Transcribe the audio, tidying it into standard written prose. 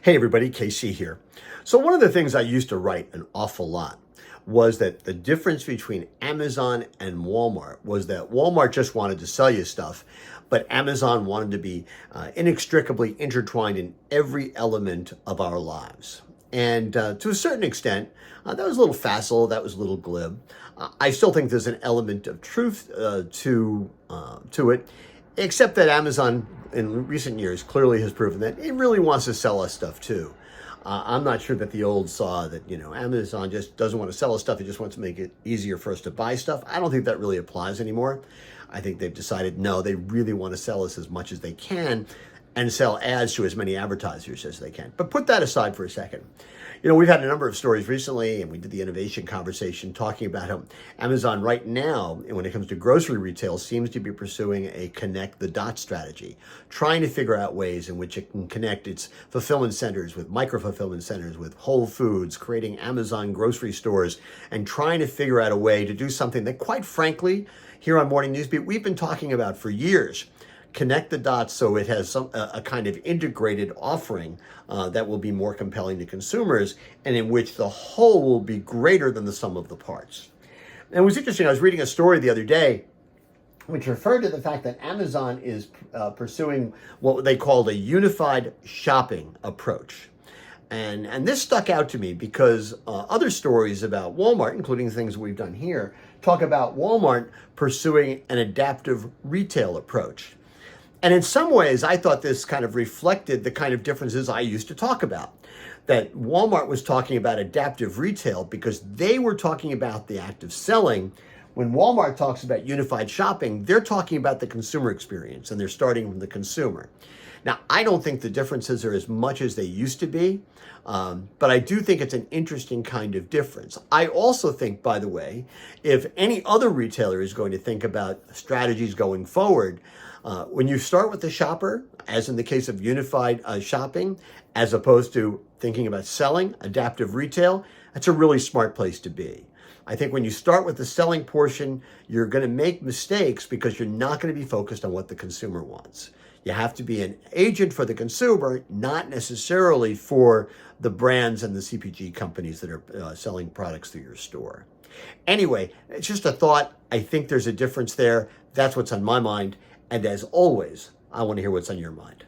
Hey everybody, KC here. So one of the things I used to write an awful lot was that the difference between Amazon and Walmart was that Walmart just wanted to sell you stuff, but Amazon wanted to be inextricably intertwined in every element of our lives. And to a certain extent, that was a little facile, that was a little glib. I still think there's an element of truth to it, except that Amazon in recent years clearly has proven that it really wants to sell us stuff too. I'm not sure that the old saw that, Amazon just doesn't want to sell us stuff. It just wants to make it easier for us to buy stuff. I don't think that really applies anymore. I think they've decided, no, they really want to sell us as much as they can and sell ads to as many advertisers as they can. But put that aside for a second. We've had a number of stories recently, and we did the innovation conversation talking about how Amazon right now, when it comes to grocery retail, seems to be pursuing a connect the dots strategy, trying to figure out ways in which it can connect its fulfillment centers with micro-fulfillment centers, with Whole Foods, creating Amazon grocery stores, and trying to figure out a way to do something that, quite frankly, here on Morning Newsbeat, we've been talking about for years. Connect the dots so it has a kind of integrated offering that will be more compelling to consumers and in which the whole will be greater than the sum of the parts. And it was interesting, I was reading a story the other day which referred to the fact that Amazon is pursuing what they called a unified shopping approach. And this stuck out to me because other stories about Walmart, including things we've done here, talk about Walmart pursuing an adaptive retail approach. And in some ways, I thought this kind of reflected the kind of differences I used to talk about. That Walmart was talking about adaptive retail because they were talking about the act of selling. When Walmart talks about unified shopping, they're talking about the consumer experience, and they're starting from the consumer. Now, I don't think the differences are as much as they used to be, but I do think it's an interesting kind of difference. I also think, by the way, if any other retailer is going to think about strategies going forward, when you start with the shopper, as in the case of unified shopping, as opposed to thinking about selling, adaptive retail, that's a really smart place to be. I think when you start with the selling portion, you're going to make mistakes because you're not going to be focused on what the consumer wants. You have to be an agent for the consumer, not necessarily for the brands and the CPG companies that are selling products through your store. Anyway, it's just a thought. I think there's a difference there. That's what's on my mind. And as always, I want to hear what's on your mind.